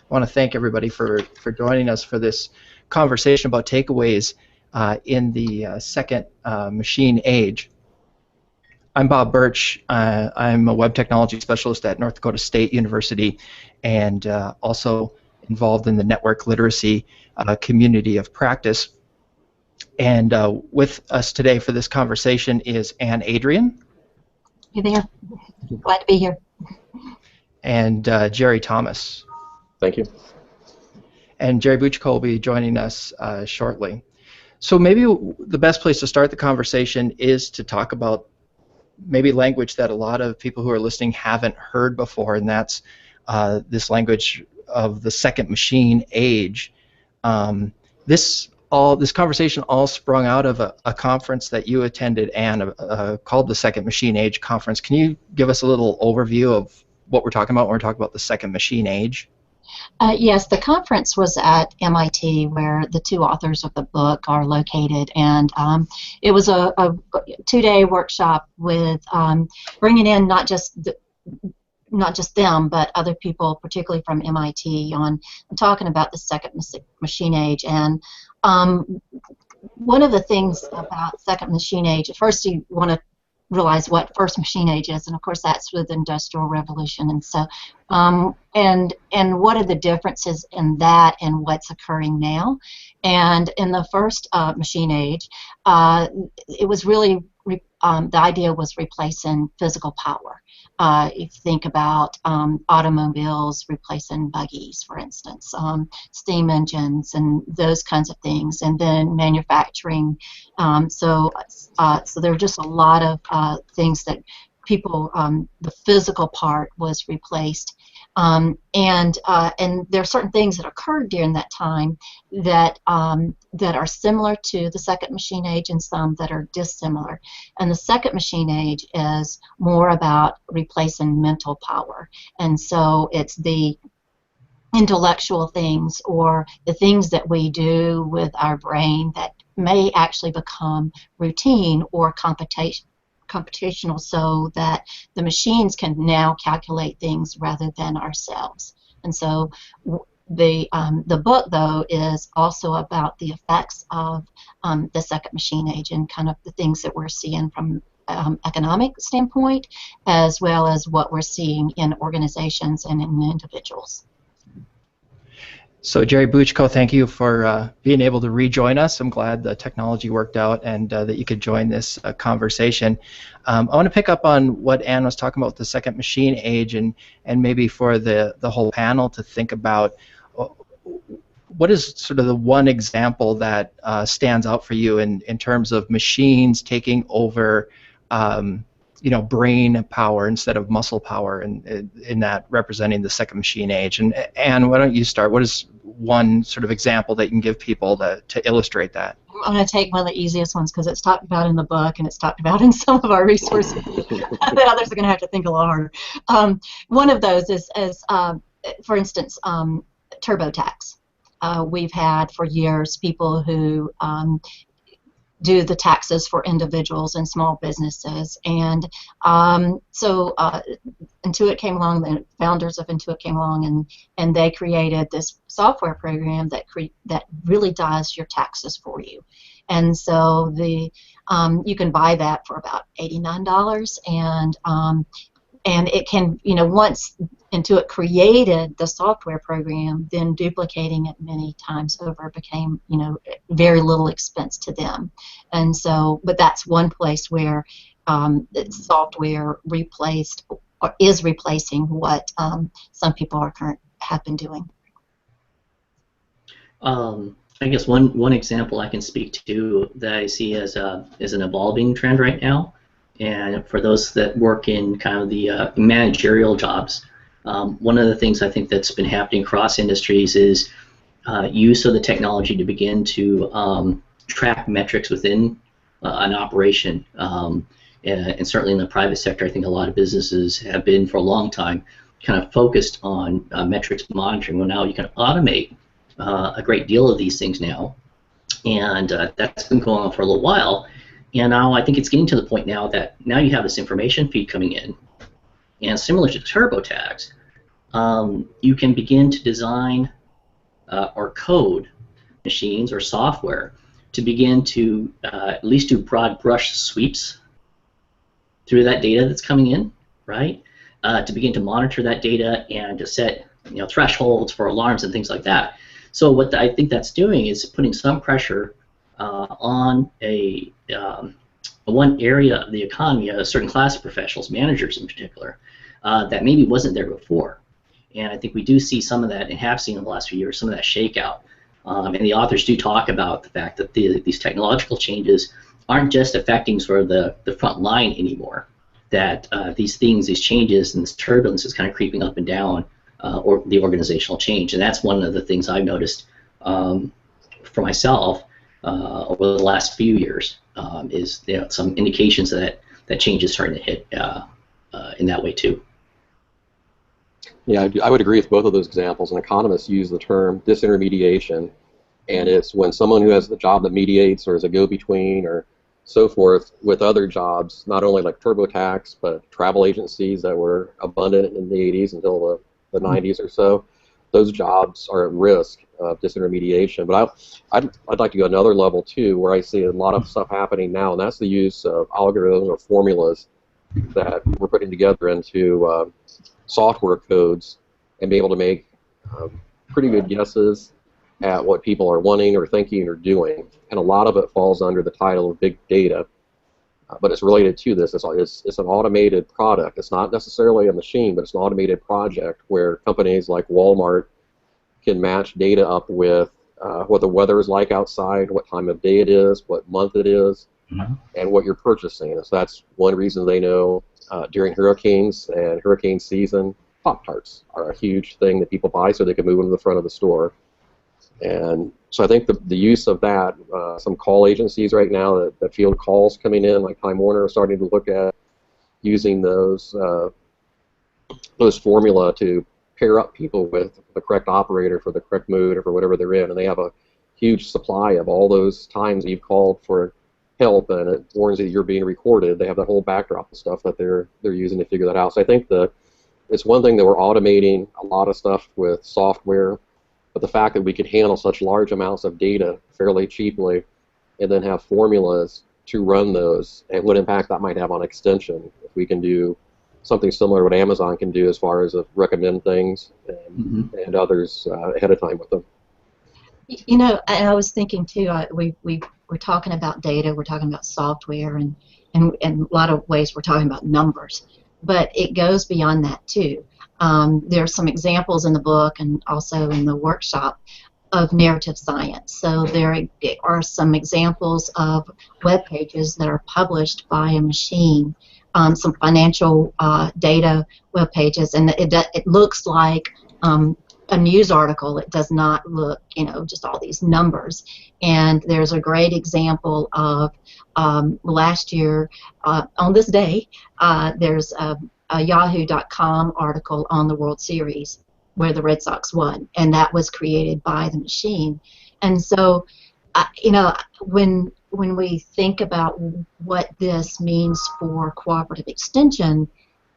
want to thank everybody for joining us for this conversation about takeaways in the second machine age. I'm Bob Birch. I'm a web technology specialist at North Dakota State University and also involved in the network literacy community of practice. And with us today for this conversation is Adrian. Hey there. Glad to be here. And Jerry Thomas. Thank you. And Jerry Buchko will be joining us shortly. So maybe the best place to start the conversation is to talk about maybe language that a lot of people who are listening haven't heard before, and that's this language of the second machine age. This conversation all sprung out of a conference that you attended, Anne, called the Second Machine Age Conference. Can you give us a little overview of what we're talking about when we're talking about the second machine age? Yes, the conference was at MIT, where the two authors of the book are located, and it was a two-day workshop with bringing in not just them, but other people, particularly from MIT, on talking about the second machine age. And one of the things about second machine age, at first you want to realize what first machine age is, and of course that's with the Industrial Revolution, and so and what are the differences in that and what's occurring now. And in the first machine age, it was really the idea was replacing physical power. If you think about automobiles replacing buggies, for instance, steam engines and those kinds of things, and then manufacturing. So there are just a lot of things that people, the physical part was replaced. And there are certain things that occurred during that time that are similar to the second machine age and some that are dissimilar. And the second machine age is more about replacing mental power. And so it's the intellectual things or the things that we do with our brain that may actually become routine or computational, so that the machines can now calculate things rather than ourselves. And so the book, though, is also about the effects of the second machine age and kind of the things that we're seeing from economic standpoint, as well as what we're seeing in organizations and in individuals. So Jerry Buchko, thank you for being able to rejoin us. I'm glad the technology worked out and that you could join this conversation. I want to pick up on what Anne was talking about with the second machine age, and maybe for the whole panel to think about what is sort of the one example that stands out for you in terms of machines taking over brain power instead of muscle power, and in that representing the second machine age. And Anne, why don't you start? What is one sort of example that you can give people to illustrate that? I'm going to take one of the easiest ones because it's talked about in the book and it's talked about in some of our resources that others are going to have to think a lot harder. One of those is for instance, TurboTax. We've had for years people who do the taxes for individuals and small businesses, and so Intuit came along, the founders of Intuit came along, and they created this software program that really does your taxes for you. And so you can buy that for about $89, and it can, once Intuit created the software program, then duplicating it many times over became, very little expense to them. And so, but that's one place where software replaced or is replacing what some people have been doing. I guess one example I can speak to that I see as an evolving trend right now, and for those that work in kind of the managerial jobs, one of the things I think that's been happening across industries is use of the technology to begin to track metrics within an operation. And certainly in the private sector, I think a lot of businesses have been for a long time kind of focused on metrics monitoring. Well, now you can automate a great deal of these things now, and that's been going on for a little while. And now I think it's getting to the point now that now you have this information feed coming in, and similar to TurboTax, you can begin to design or code machines or software to begin to at least do broad brush sweeps through that data that's coming in, right? To begin to monitor that data and to set thresholds for alarms and things like that. So what I think that's doing is putting some pressure on one area of the economy, a certain class of professionals, managers in particular, that maybe wasn't there before. And I think we do see some of that, and have seen in the last few years, some of that shakeout. And the authors do talk about the fact that these technological changes aren't just affecting sort of the front line anymore, that these things, these changes, and this turbulence is kind of creeping up and down or the organizational change. And that's one of the things I've noticed for myself over the last few years, is some indications that change is starting to hit in that way too. Yeah, I would agree with both of those examples. And economists use the term disintermediation, and it's when someone who has the job that mediates or is a go-between or so forth with other jobs, not only like TurboTax, but travel agencies that were abundant in the 80s until the 90s or so. Those jobs are at risk of disintermediation. But I'd like to go another level too, where I see a lot of stuff happening now, and that's the use of algorithms or formulas that we're putting together into software codes and be able to make pretty good guesses at what people are wanting or thinking or doing. And a lot of it falls under the title of big data, but it's related to this. It's an automated product. It's not necessarily a machine, but it's an automated project where companies like Walmart can match data up with what the weather is like outside, what time of day it is, what month it is, and what you're purchasing. And so that's one reason they know during hurricanes and hurricane season, Pop-Tarts are a huge thing that people buy so they can move them to the front of the store. And so I think the use of that, some call agencies right now that field calls coming in, like Time Warner, are starting to look at using those formula to pair up people with the correct operator for the correct mood or for whatever they're in. And they have a huge supply of all those times you've called for help, and it warns that you're being recorded. They have that whole backdrop of stuff that they're using to figure that out. So I think it's one thing that we're automating a lot of stuff with software, but the fact that we can handle such large amounts of data fairly cheaply and then have formulas to run those, and what impact that might have on extension. If we can do something similar to what Amazon can do as far as recommend things and others ahead of time with them. I was thinking too, we're talking about data, we're talking about software, and in a lot of ways we're talking about numbers. But it goes beyond that too. There are some examples in the book and also in the workshop of narrative science. So there are some examples of web pages that are published by a machine, some financial data web pages, and it looks like a news article. It does not look, just all these numbers. And there's a great example of last year, on this day, there's a Yahoo.com article on the World Series where the Red Sox won, and that was created by the machine. And so, when we think about what this means for cooperative extension,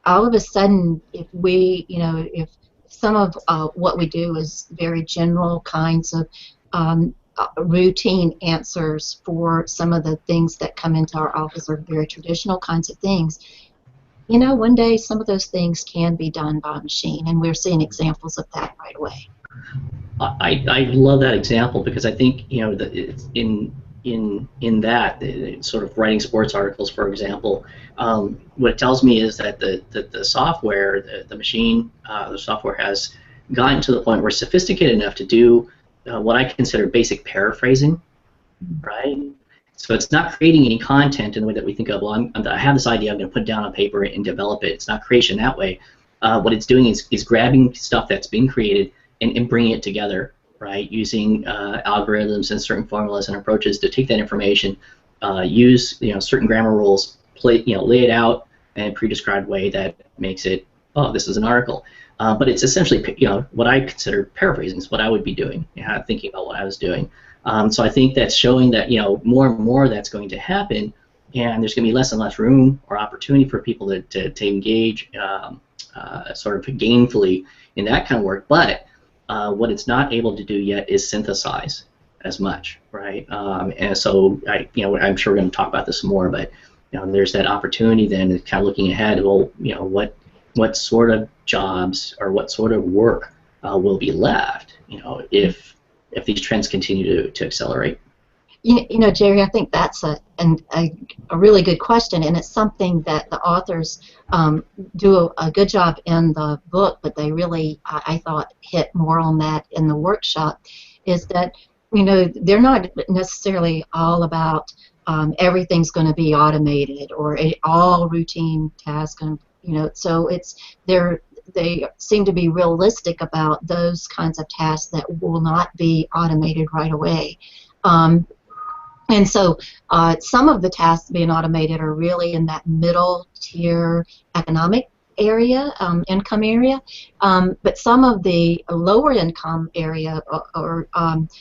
all of a sudden, if some of what we do is very general kinds of routine answers for some of the things that come into our office, are very traditional kinds of things. One day some of those things can be done by a machine, and we're seeing examples of that right away. I love that example, because I think that it's in that sort of writing sports articles, for example, what it tells me is that the software, the machine, the software has gotten to the point where it's sophisticated enough to do what I consider basic paraphrasing, right? So it's not creating any content in the way that we think of, well, I have this idea, I'm going to put it down on paper and develop it. It's not creation that way. What it's doing is grabbing stuff that's been created and bringing it together, right? Using algorithms and certain formulas and approaches to take that information, use certain grammar rules, lay it out in a pre-described way that makes it, oh, this is an article. But it's essentially what I consider paraphrasing is what I would be doing, thinking about what I was doing. So I think that's showing that more and more that's going to happen, and there's going to be less and less room or opportunity for people to engage sort of gainfully in that kind of work. But what it's not able to do yet is synthesize as much, right? And so I'm sure we're going to talk about this more, but there's that opportunity then, kind of looking ahead. Well, what sort of jobs or what sort of work will be left, if these trends continue to accelerate. Jerry, I think that's a really good question, and it's something that the authors do a good job in the book, but they really, I thought, hit more on that in the workshop, is that, they're not necessarily all about everything's going to be automated or all routine tasks, so they seem to be realistic about those kinds of tasks that will not be automated right away. And so some of the tasks being automated are really in that middle tier economic area, income area, but some of the lower income area or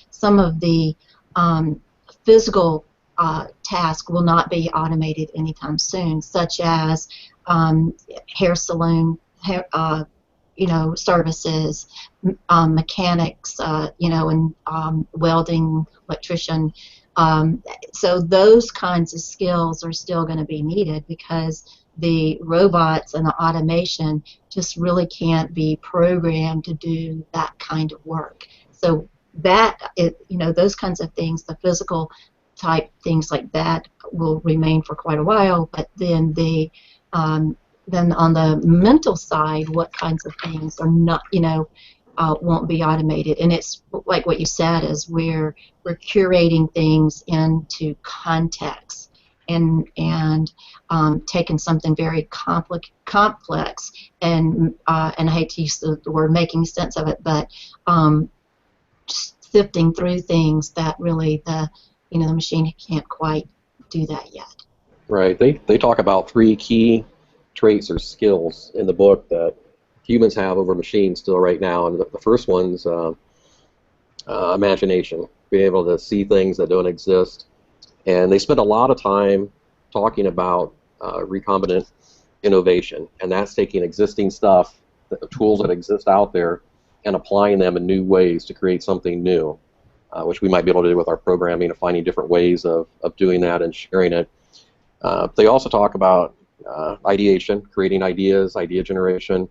some of the physical tasks will not be automated anytime soon, such as hair salon, services, mechanics, and welding, electrician. So those kinds of skills are still going to be needed because the robots and the automation just really can't be programmed to do that kind of work. So those kinds of things, the physical type things like that, will remain for quite a while. But then then on the mental side, what kinds of things are not, won't be automated. And it's like what you said, is we're curating things into context and taking something very complex and I hate to use the word making sense of it, but sifting through things that really the machine can't quite do that yet. Right. They talk about 3 key traits or skills in the book that humans have over machines still right now, and the first one's imagination, being able to see things that don't exist. And they spend a lot of time talking about recombinant innovation, and that's taking existing stuff, the tools that exist out there, and applying them in new ways to create something new, which we might be able to do with our programming and finding different ways of doing that and sharing it. They also talk about ideation, creating ideas, idea generation,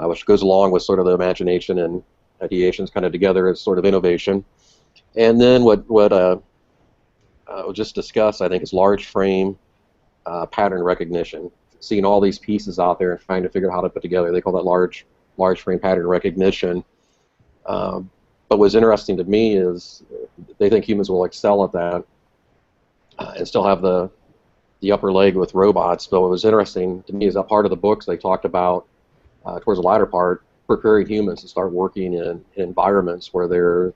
which goes along with sort of the imagination and ideations kind of together as sort of innovation. And then what we'll just discuss, I think, is large frame pattern recognition, seeing all these pieces out there and trying to figure out how to put together. They call that large frame pattern recognition. But what's interesting to me is they think humans will excel at that and still have the upper leg with robots. But what was interesting to me is that part of the books they talked about towards the latter part, preparing humans to start working in environments where there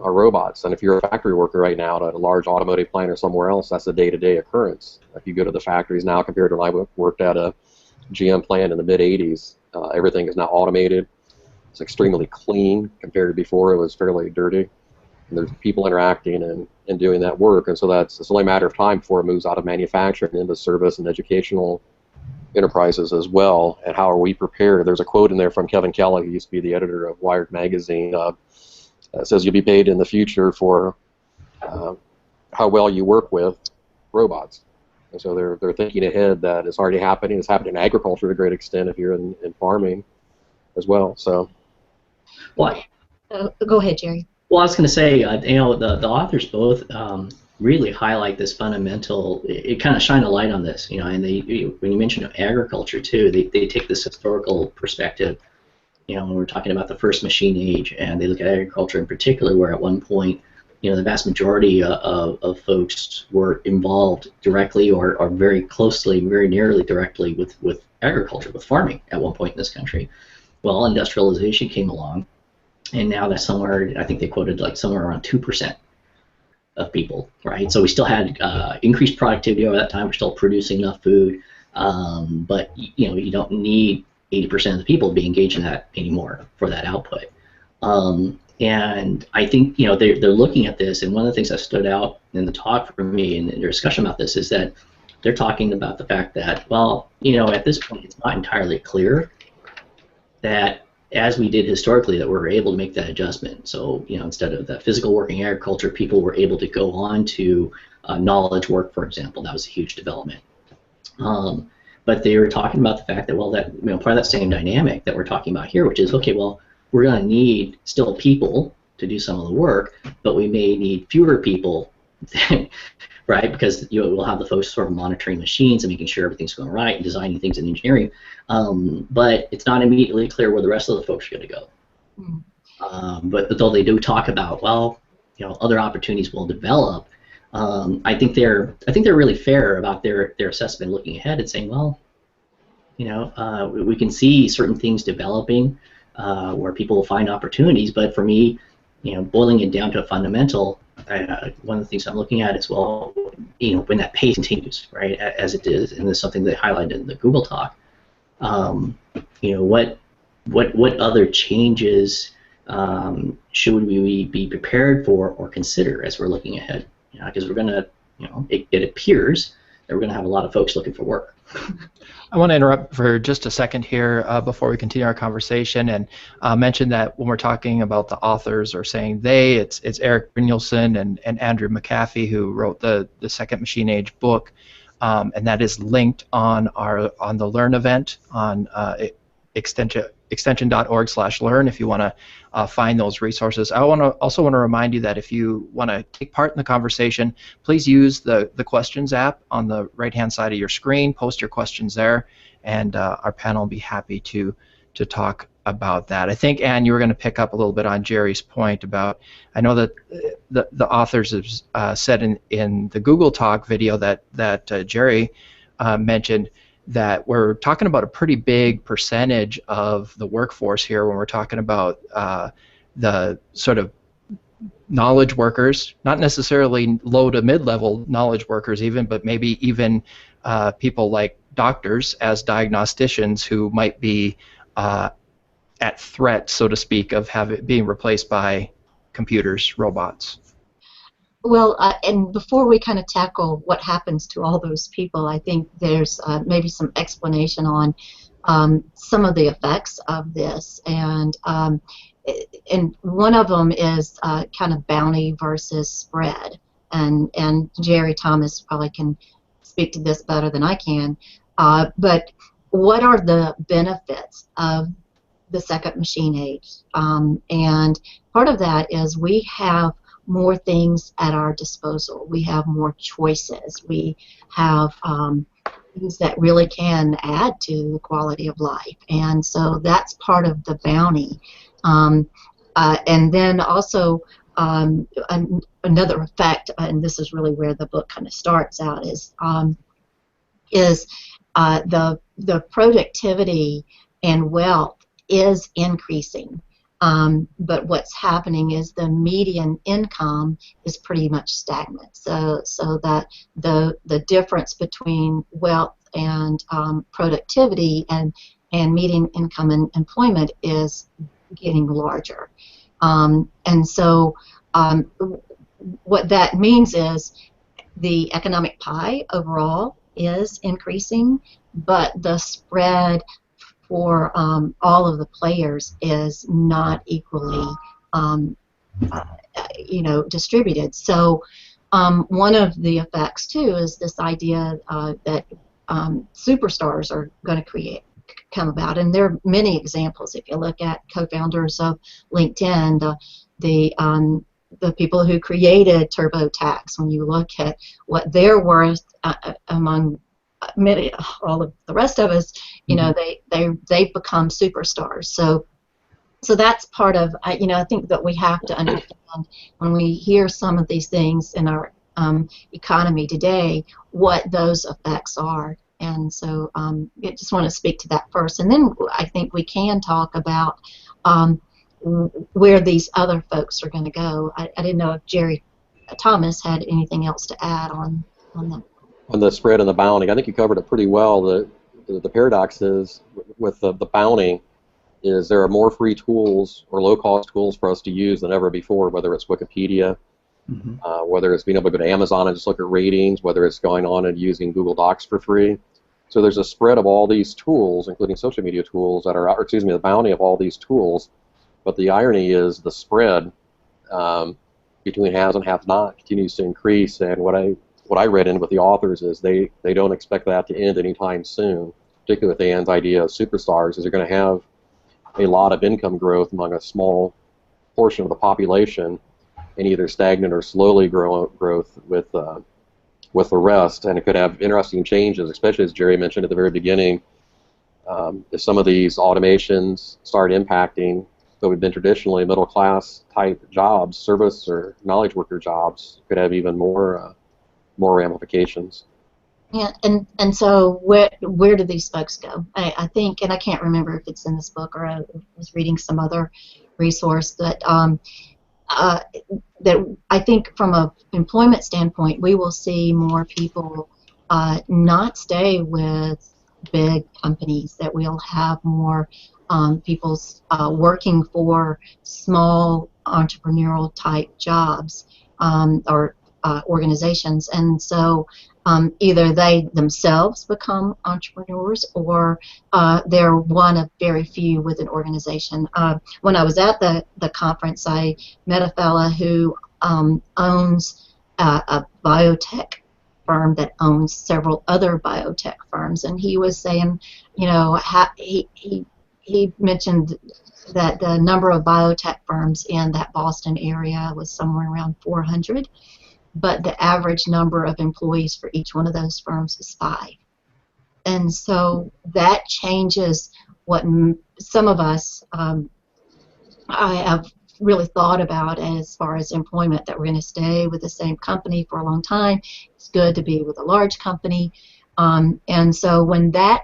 are robots. And if you're a factory worker right now at a large automotive plant or somewhere else, that's a day-to-day occurrence. If you go to the factories now compared to when I worked at a GM plant in the mid-'80s, everything is now automated. It's extremely clean compared to before. It was fairly dirty. And there's people interacting and doing that work. And so it's only a matter of time before it moves out of manufacturing into service and educational enterprises as well. And how are we prepared? There's a quote in there from Kevin Kelly, who used to be the editor of Wired magazine. It says you'll be paid in the future for how well you work with robots. And so they're thinking ahead that it's already happening. It's happening in agriculture to a great extent if you're in farming as well. So, well, go ahead, Jerry. Well, I was going to say, the authors both really highlight this fundamental. It kind of shine a light on this, and when you mention agriculture too, they take this historical perspective. When we're talking about the first machine age, and they look at agriculture in particular, where at one point, the vast majority of folks were involved directly or very closely, very nearly directly with agriculture, with farming at one point in this country. Well, industrialization came along, and now that's somewhere, I think they quoted like somewhere around 2% of people, right? So we still had increased productivity over that time. We're still producing enough food, but you don't need 80% of the people to be engaged in that anymore for that output. And I think they're looking at this, and one of the things that stood out in the talk for me and in their discussion about this is that they're talking about the fact that, well, at this point it's not entirely clear that as we did historically, that we were able to make that adjustment. So, instead of the physical work in agriculture, people were able to go on to knowledge work, for example. That was a huge development. But they were talking about the fact that, well, that part of that same dynamic that we're talking about here, which is, okay, well, we're going to need still people to do some of the work, but we may need fewer people, right? Because we'll have the folks sort of monitoring machines and making sure everything's going right and designing things in engineering. But it's not immediately clear where the rest of the folks are going to go. But though they do talk about, well, other opportunities will develop. I think they're really fair about their assessment, looking ahead and saying, well, we can see certain things developing where people will find opportunities. But for me, boiling it down to a fundamental, one of the things I'm looking at is, well, when that pace continues, right, as it is, and this is something they highlighted in the Google talk. What other changes should we be prepared for or consider as we're looking ahead? Because we're going to, it appears that we're going to have a lot of folks looking for work. I want to interrupt for just a second here before we continue our conversation and mention that when we're talking about the authors or saying they, it's Erik Brynjolfsson and Andrew McAfee who wrote the Second Machine Age book, and that is linked on the Learn event on extension.org/learn if you want to find those resources. I also want to remind you that if you want to take part in the conversation, please use the questions app on the right-hand side of your screen. Post your questions there, and our panel will be happy to talk about that. I think, Anne, you were going to pick up a little bit on Jerry's point about, I know that the authors have said in the Google Talk video that Jerry mentioned, that we're talking about a pretty big percentage of the workforce here when we're talking about the sort of knowledge workers, not necessarily low to mid-level knowledge workers even, but maybe even people like doctors as diagnosticians who might be at threat, so to speak, of being replaced by computers, robots. Well, and before we kind of tackle what happens to all those people, I think there's maybe some explanation on some of the effects of this, and one of them is kind of bounty versus spread, and Jerry Thomas probably can speak to this better than I can, but what are the benefits of the second machine age? And part of that is we have more things at our disposal. We have more choices. We have things that really can add to the quality of life, and so that's part of the bounty. And then also another effect, and this is really where the book kind of starts out, is the productivity and wealth is increasing. But what's happening is the median income is pretty much stagnant. So that the difference between wealth and productivity and median income and employment is getting larger. And so what that means is the economic pie overall is increasing, but the spread for all of the players is not equally, distributed. So one of the effects too is this idea that superstars are going to come about, and there are many examples. If you look at co-founders of LinkedIn, the people who created TurboTax, when you look at what they're worth among many, all of the rest of us, they've become superstars. So that's part of, I think that we have to understand when we hear some of these things in our economy today, what those effects are. And so I just want to speak to that first, and then I think we can talk about where these other folks are going to go. I didn't know if Jerry Thomas had anything else to add on that. On the spread and the bounty, I think you covered it pretty well. The paradox is with the bounty is there are more free tools or low-cost tools for us to use than ever before, whether it's Wikipedia, whether it's being able to go to Amazon and just look at ratings, whether it's going on and using Google Docs for free. So there's a spread of all these tools, including social media tools, that are, or excuse me, the bounty of all these tools. But the irony is the spread between haves and have-not continues to increase. And what I read in with the authors is they don't expect that to end anytime soon, particularly with the Ann's idea of superstars, is they're going to have a lot of income growth among a small portion of the population, and either stagnant or slowly growth with the rest. And it could have interesting changes, especially as Jerry mentioned at the very beginning. If some of these automations start impacting what would have been traditionally middle-class type jobs, service or knowledge worker jobs, could have even more ramifications. Yeah, and so where do these folks go? I think, and I can't remember if it's in this book or I was reading some other resource that that I think from an employment standpoint, we will see more people not stay with big companies, that we'll have more people working for small entrepreneurial type jobs or organizations. And so either they themselves become entrepreneurs or they're one of very few with an organization. When I was at the conference, I met a fella who owns a biotech firm that owns several other biotech firms, and he was saying, you know, he mentioned that the number of biotech firms in that Boston area was somewhere around 400, but the average number of employees for each one of those firms is 5. And so that changes what some of us I have really thought about as far as employment, that we're going to stay with the same company for a long time. It's good to be with a large company. And so when that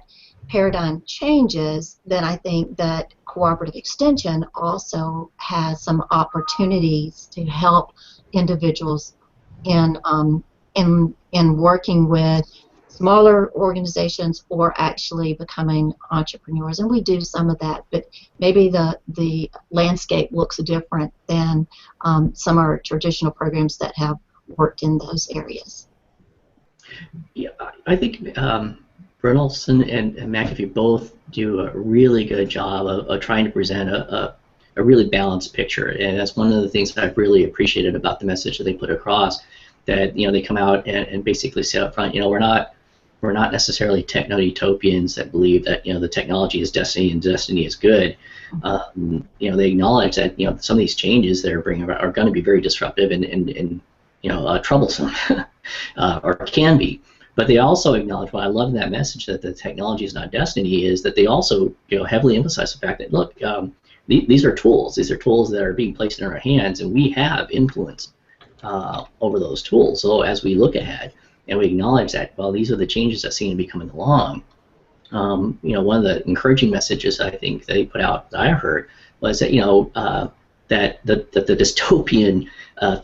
paradigm changes, then I think that Cooperative Extension also has some opportunities to help individuals in working with smaller organizations or actually becoming entrepreneurs. And we do some of that, but maybe the landscape looks different than some of our traditional programs that have worked in those areas. Yeah, I think Brynjolfsson and McAfee both do a really good job of trying to present a really balanced picture, and that's one of the things that I've really appreciated about the message that they put across. That, you know, they come out and basically say up front, you know, we're not necessarily techno-utopians that believe that, you know, the technology is destiny and destiny is good. You know, they acknowledge that, you know, some of these changes that are bringing about are going to be very disruptive and you know, troublesome, or can be. But they also acknowledge, what I love in that message, that the technology is not destiny, is that they also, you know, heavily emphasize the fact that, look, these are tools. These are tools that are being placed in our hands, and we have influence over those tools. So as we look ahead and we acknowledge that, well, these are the changes that seem to be coming along. You know, one of the encouraging messages I think they put out that I heard was that, you know, that the dystopian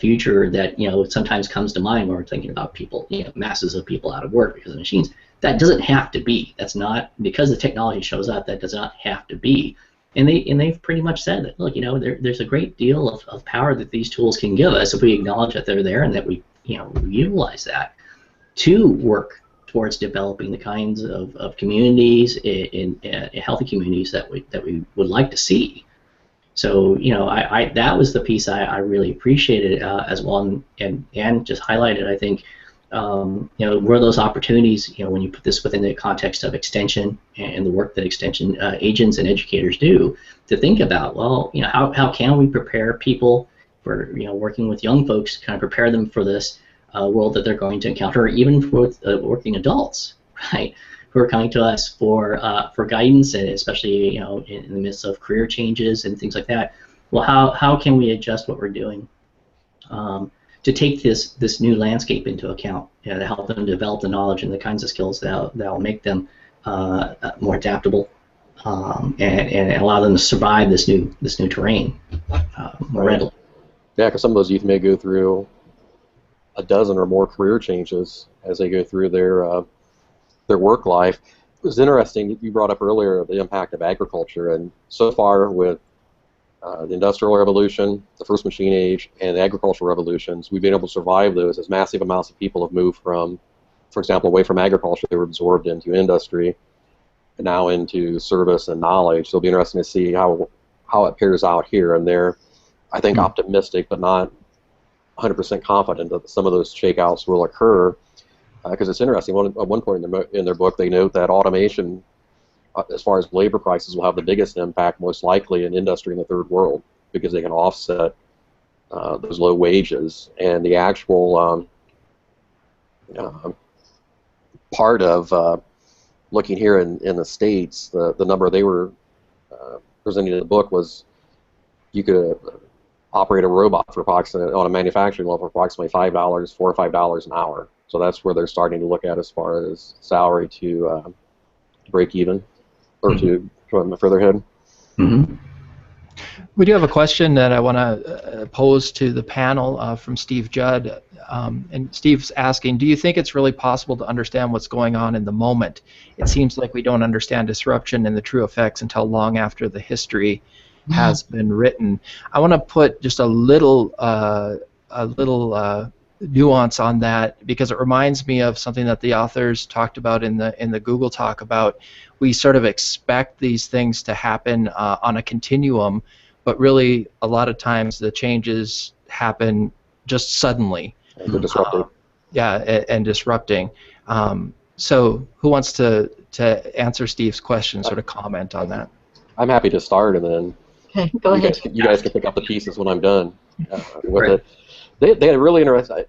future that, you know, sometimes comes to mind when we're thinking about people, you know, masses of people out of work because of machines. That doesn't have to be. That's not, because the technology shows up, that does not have to be. And they've pretty much said that, look, you know, there's a great deal of power that these tools can give us if we acknowledge that they're there and that we, you know, utilize that to work towards developing the kinds of communities in healthy communities that we would like to see. So, you know, that was the piece I really appreciated as well, and just highlighted, I think, you know, were those opportunities, you know, when you put this within the context of extension and the work that extension agents and educators do, to think about, well, you know, how can we prepare people for, you know, working with young folks, kind of prepare them for this world that they're going to encounter, or even with working adults, right, who are coming to us for guidance, and especially, you know, in the midst of career changes and things like that. Well, how can we adjust what we're doing to take this new landscape into account, you know, to help them develop the knowledge and the kinds of skills that will make them more adaptable and allow them to survive this new terrain more readily. Yeah, because some of those youth may go through a dozen or more career changes as they go through their work life. It was interesting, you brought up earlier the impact of agriculture, and so far with the Industrial Revolution, the first machine age, and the agricultural revolutions, we've been able to survive those as massive amounts of people have moved from for example, away from agriculture, they were absorbed into industry, and now into service and knowledge. So it'll be interesting to see how it pairs out here. And they're, I think, optimistic, but not 100% confident that some of those shakeouts will occur, because it's interesting. At one point in their book, they note that automation, as far as labor prices, will have the biggest impact, most likely, in industry in the third world, because they can offset those low wages. And the actual part of looking here in the States, the number they were presenting in the book was you could operate a robot for approximately, on a manufacturing level, for approximately $4 or $5 an hour. So that's where they're starting to look at as far as salary to break even, or to further ahead. Mm-hmm. We do have a question that I want to pose to the panel from Steve Judd. And Steve's asking, do you think it's really possible to understand what's going on in the moment? It seems like we don't understand disruption and the true effects until long after the history has been written. I want to put just a little nuance on that, because it reminds me of something that the authors talked about in the Google talk about. We sort of expect these things to happen on a continuum, but really a lot of times the changes happen just suddenly. They're disruptive. And disrupting. So who wants to answer Steve's question, sort of comment on that? I'm happy to start, and then Go ahead. you guys can pick up the pieces when I'm done with it. They had really interesting.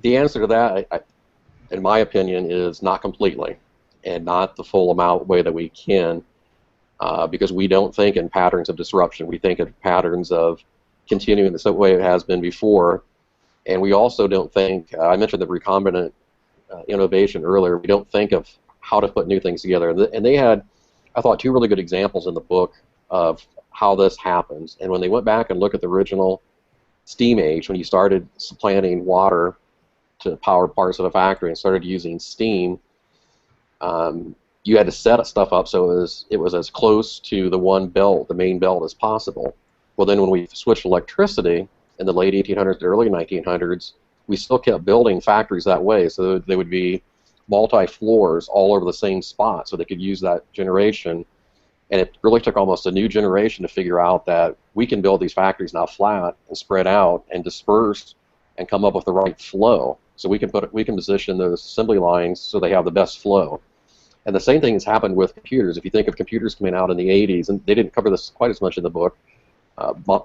The answer to that, in my opinion, is not completely, and not the full amount way that we can, because we don't think in patterns of disruption. We think in patterns of continuing the way it has been before, and we also don't think. I mentioned the recombinant innovation earlier. We don't think of how to put new things together, and they had, I thought, two really good examples in the book of how this happens. And when they went back and looked at the original steam age, when you started supplanting water to power parts of a factory and started using steam, you had to set stuff up so it was as close to the one belt, the main belt, as possible. Well, then when we switched to electricity in the late 1800s to early 1900s, we still kept building factories that way, so they would be multi-floors all over the same spot, so they could use that generation. And it really took almost a new generation to figure out that we can build these factories now flat and spread out and disperse and come up with the right flow. So we can position those assembly lines so they have the best flow. And the same thing has happened with computers. If you think of computers coming out in the 80s, and they didn't cover this quite as much in the book,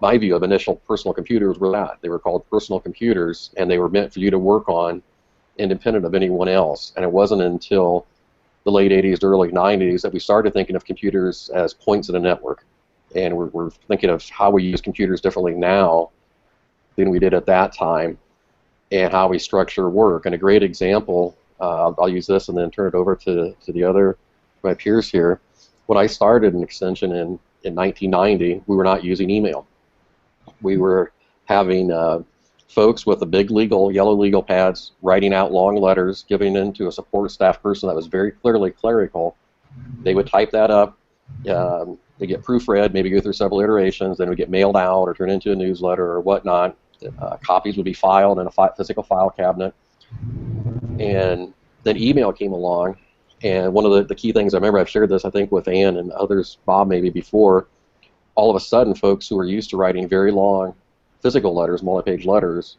my view of initial personal computers were that. They were called personal computers, and they were meant for you to work on independent of anyone else. And it wasn't until the late 80s to early 90s that we started thinking of computers as points in a network. And we're thinking of how we use computers differently now than we did at that time, and how we structure work. And a great example, I'll use this and then turn it over to the other, my peers here. When I started in Extension in 1990, we were not using email. We were having folks with the big yellow legal pads writing out long letters, giving them to a support staff person that was very clearly clerical. They would type that up, they get proofread, maybe go through several iterations, then it would get mailed out or turned into a newsletter or whatnot. Copies would be filed in a physical file cabinet. And then email came along, and one of the key things, I remember I've shared this, I think, with Ann and others, Bob maybe before, all of a sudden folks who were used to writing very long physical letters, multi-page letters,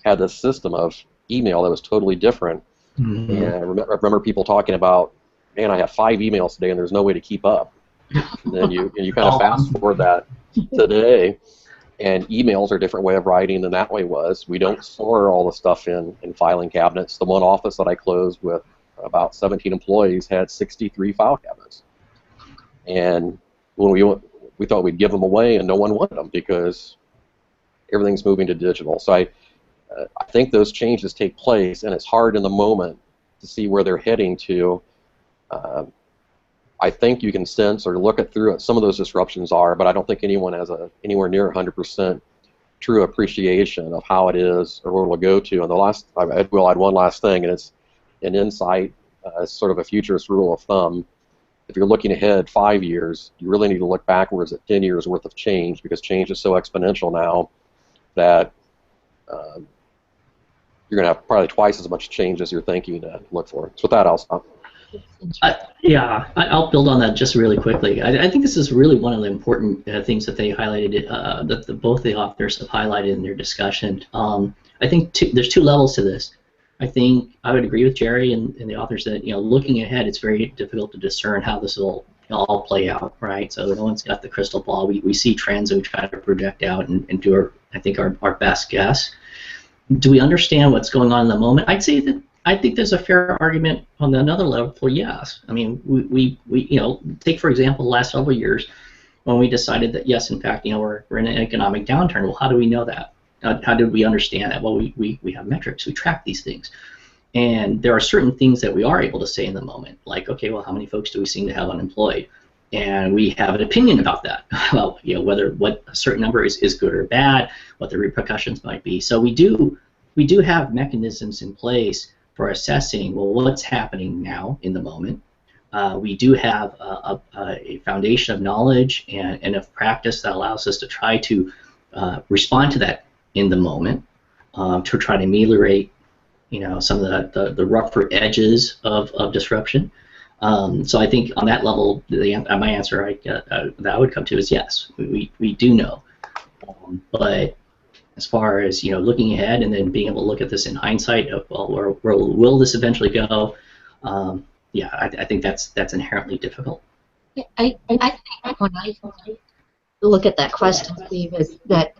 had this system of email that was totally different. Mm-hmm. And I remember people talking about, man, I have 5 emails today and there's no way to keep up. And then you kind of fast forward that today, and emails are a different way of writing than that way was. We don't store all the stuff in filing cabinets. The one office that I closed with about 17 employees had 63 file cabinets. And when we thought we'd give them away, and no one wanted them because everything's moving to digital. So I think those changes take place, and it's hard in the moment to see where they're heading to. I think you can sense or look at through it. Some of those disruptions are, but I don't think anyone has anywhere near 100% true appreciation of how it is or where it'll go to. And I will add one last thing, and it's an insight, sort of a futurist rule of thumb. If you're looking ahead 5 years, you really need to look backwards at 10 years worth of change, because change is so exponential now that you're going to have probably twice as much change as you're thinking to look for. So with that, I'll stop. I'll build on that just really quickly. I think this is really one of the important things that they highlighted, that both the authors have highlighted in their discussion. I think there's two levels to this. I think I would agree with Jerry and the authors that, looking ahead, it's very difficult to discern how this will all play out, right? So no one's got the crystal ball. We see trends and we try to project out and do our best guess. Do we understand what's going on in the moment? I'd say that I think there's a fair argument on another level for yes. I mean, we take for example the last several years when we decided that yes, in fact, we're in an economic downturn. Well, how do we know that? How did we understand that? Well, we have metrics. We track these things, and there are certain things that we are able to say in the moment, like, okay, well, how many folks do we seem to have unemployed? And we have an opinion about that. Well, whether what a certain number is good or bad, what the repercussions might be. So we do have mechanisms in place for assessing, well, what's happening now in the moment. We do have a foundation of knowledge and of practice that allows us to try to respond to that in the moment, to try to ameliorate, some of the rougher edges of disruption. So I think on that level, my answer that I would come to is yes, we do know. But as far as looking ahead and then being able to look at this in hindsight of, well, where will this eventually go? I think that's inherently difficult. I think when I look at that question, Steve, is that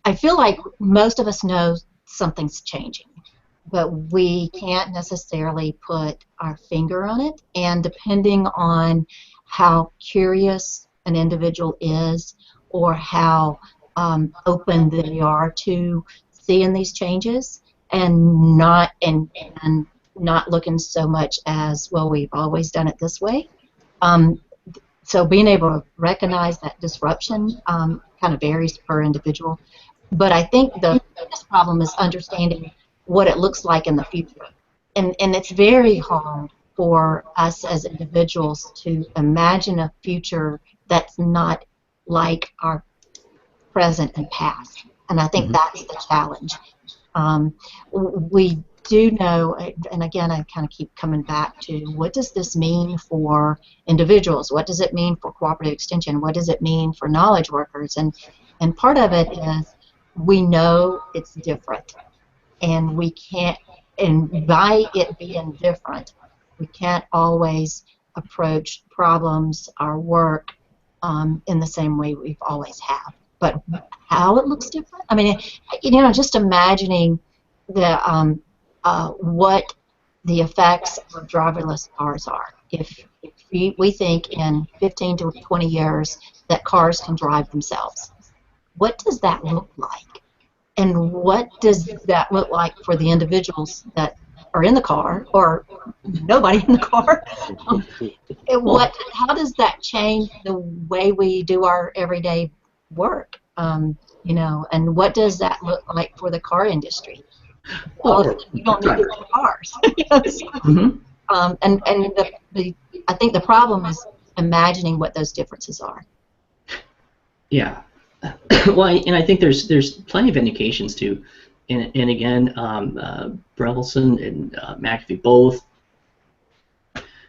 I feel like most of us know something's changing, but we can't necessarily put our finger on it, and depending on how curious an individual is or how open they are to seeing these changes and not looking so much as, well, we've always done it this way. So being able to recognize that disruption kind of varies per individual. But I think the biggest problem is understanding what it looks like in the future. And it's very hard for us as individuals to imagine a future that's not like our present and past. And I think that's the challenge. We do know, and again, I kind of keep coming back to, what does this mean for individuals? What does it mean for cooperative extension? What does it mean for knowledge workers? And part of it is we know it's different, and we can't, and by it being different, we can't always approach problems, our work, in the same way we've always have. But how it looks different? I mean, just imagining the what the effects of driverless cars are. If we think in 15 to 20 years that cars can drive themselves, what does that look like? And what does that look like for the individuals that are in the car, or nobody in the car? How does that change the way we do our everyday work? And what does that look like for the car industry? Well, you don't need cars. I think the problem is imagining what those differences are. Yeah. Well, and I think there's plenty of indications too, and again, Brynjolfsson and McAfee both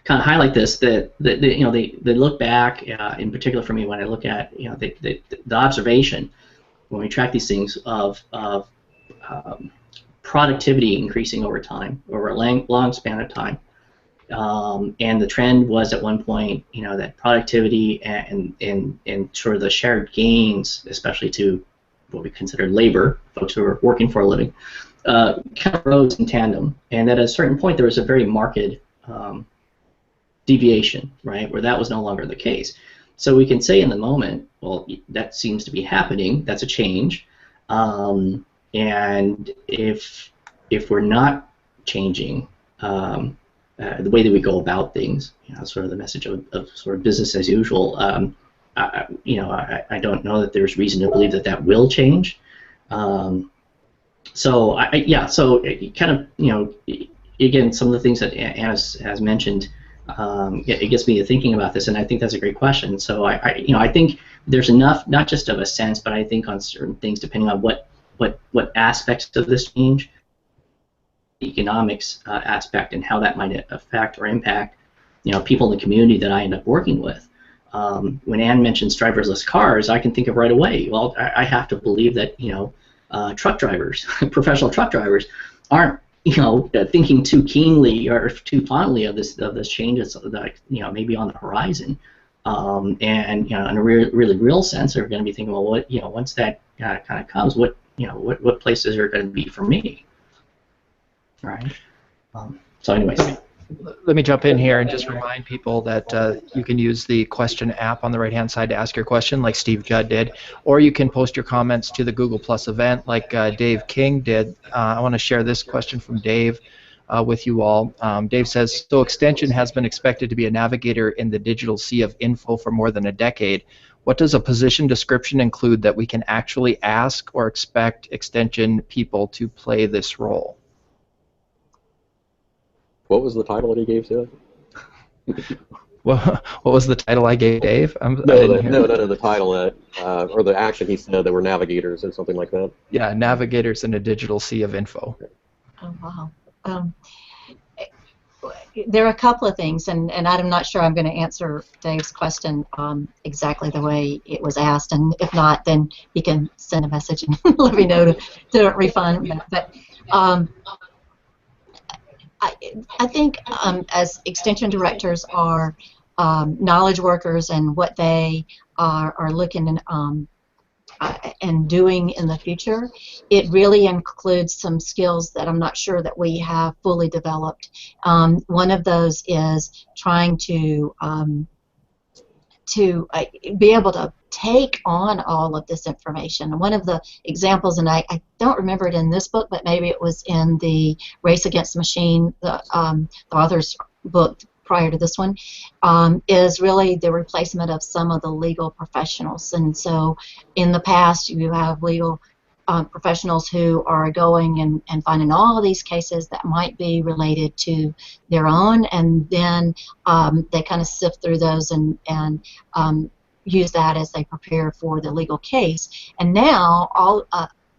kind of highlight this, that they look back, in particular for me when I look at the observation when we track these things of productivity increasing over time, over a long span of time. And the trend was at one point, that productivity and sort of the shared gains, especially to what we consider labor, folks who are working for a living, kind of rose in tandem. And at a certain point, there was a very marked deviation, right, where that was no longer the case. So we can say in the moment, well, that seems to be happening. That's a change. And if we're not changing the way that we go about things, sort of the message of sort of business as usual, I don't know that there's reason to believe that will change. So it kind of, again, some of the things that Anna has mentioned, it gets me to thinking about this, and I think that's a great question. So I think there's enough, not just of a sense, but I think on certain things, depending on what aspects of this change, the economics aspect, and how that might affect or impact, people in the community that I end up working with. When Ann mentions driverless cars, I can think of right away. Well, I have to believe that truck drivers, professional truck drivers, aren't thinking too keenly or too fondly of this change that's maybe on the horizon. And in a really real sense, they're going to be thinking, well, what once that kind of comes, what places are going to be for me, right? So, anyways. Let me jump in here and just remind people that you can use the question app on the right-hand side to ask your question, like Steve Judd did, or you can post your comments to the Google Plus event, like Dave King did. I want to share this question from Dave with you all. Dave says, so Extension has been expected to be a navigator in the digital sea of info for more than a decade. What does a position description include that we can actually ask or expect Extension people to play this role? What was the title that he gave to it? What was the title I gave Dave? No, the title that, or the action he said that we're navigators or something like that. Yeah, navigators in a digital sea of info. Oh, wow. There are a couple of things, and I'm not sure I'm going to answer Dave's question exactly the way it was asked, and if not, then he can send a message and let me know to refund that. But I think as extension directors are knowledge workers, and what they are looking and doing in the future, it really includes some skills that I'm not sure that we have fully developed. One of those is trying to be able to take on all of this information. One of the examples, and I don't remember it in this book, but maybe it was in the Race Against the Machine, the author's book prior to this one, is really the replacement of some of the legal professionals. And so in the past, you have legal professionals who are going and finding all of these cases that might be related to their own, and then they kind of sift through those and use that as they prepare for the legal case. And now all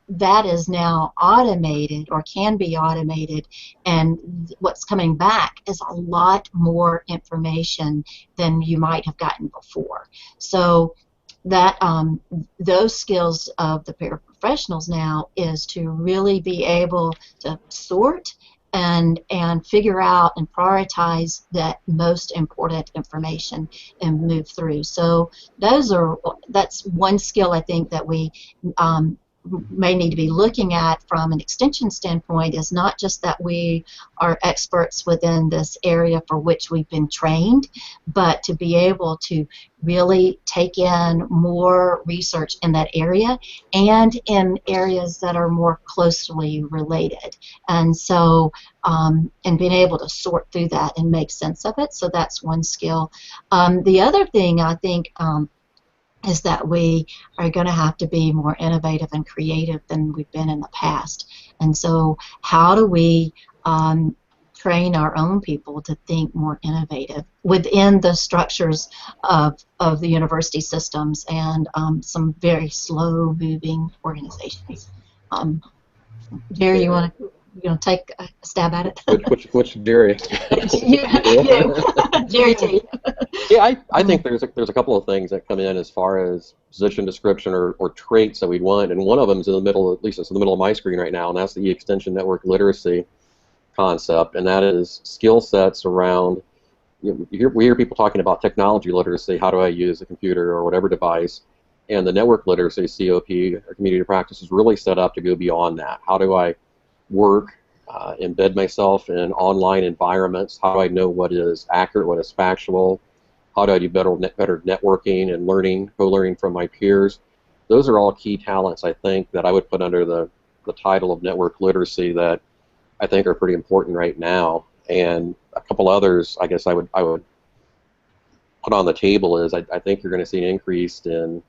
that is now automated, or can be automated, and what's coming back is a lot more information than you might have gotten before. So that those skills of the paraprofessionals now is to really be able to sort and figure out and prioritize that most important information and move through. So that's one skill I think that we may need to be looking at from an extension standpoint, is not just that we are experts within this area for which we've been trained, but to be able to really take in more research in that area and in areas that are more closely related. And so, and being able to sort through that and make sense of it. So that's one skill. The other thing I think is that we are going to have to be more innovative and creative than we've been in the past. And so how do we train our own people to think more innovative within the structures of the university systems and some very slow-moving organizations? Jerry, you want to take a stab at it? Which Jerry? Jerry T. Yeah, I think there's a couple of things that come in as far as position description or traits that we want, and one of them is in the middle, at least it's in the middle of my screen right now, and that's the E-Extension network literacy concept, and that is skill sets around, we hear people talking about technology literacy, how do I use a computer or whatever device, and the network literacy, COP, or community practice, is really set up to go beyond that. How do I work, embed myself in online environments? How do I know what is accurate, what is factual? How do I do better networking and learning, co-learning from my peers? Those are all key talents, I think, that I would put under the title of network literacy that I think are pretty important right now. And a couple others, I guess I would put on the table is I think you're going to see an increase in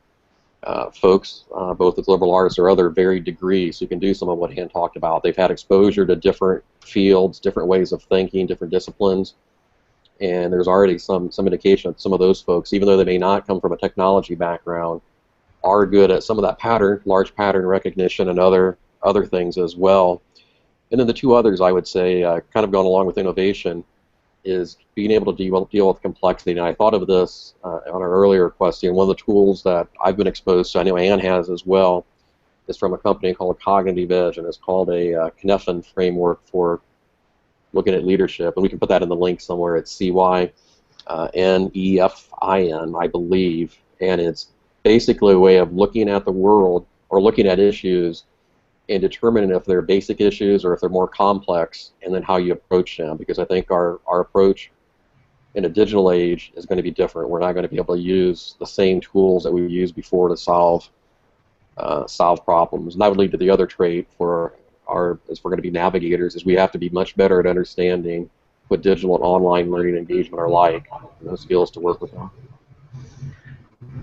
folks, both with liberal arts or other varied degrees, who can do some of what Han talked about. They've had exposure to different fields, different ways of thinking, different disciplines, and there's already some indication that some of those folks, even though they may not come from a technology background, are good at some of that large pattern recognition and other things as well. And then the two others I would say, kind of going along with innovation, is being able to deal with complexity. And I thought of this on our earlier question. One of the tools that I've been exposed to, I know Ann has as well, is from a company called Cognitive Edge, and it's called a Knefin framework for looking at leadership. And we can put that in the link somewhere. It's CYNEFIN, I believe. And it's basically a way of looking at the world or looking at issues and determining if they're basic issues or if they're more complex, and then how you approach them. Because I think our approach in a digital age is going to be different. We're not going to be able to use the same tools that we used before to solve problems. And that would lead to the other trait for as we're going to be navigators, is we have to be much better at understanding what digital and online learning engagement are like, and those skills to work with them.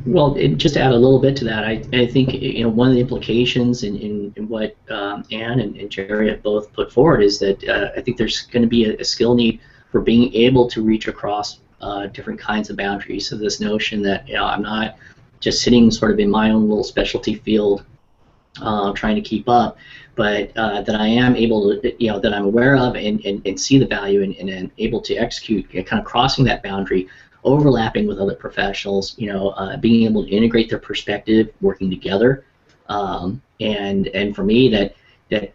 Well, just to add a little bit to that, I think one of the implications in what Ann and Jerry have both put forward is that I think there's going to be a skill need for being able to reach across different kinds of boundaries. So this notion that I'm not just sitting sort of in my own little specialty field trying to keep up, but that I am able to, that I'm aware of and see the value and able to execute, kind of crossing that boundary, overlapping with other professionals, being able to integrate their perspective, working together, and for me that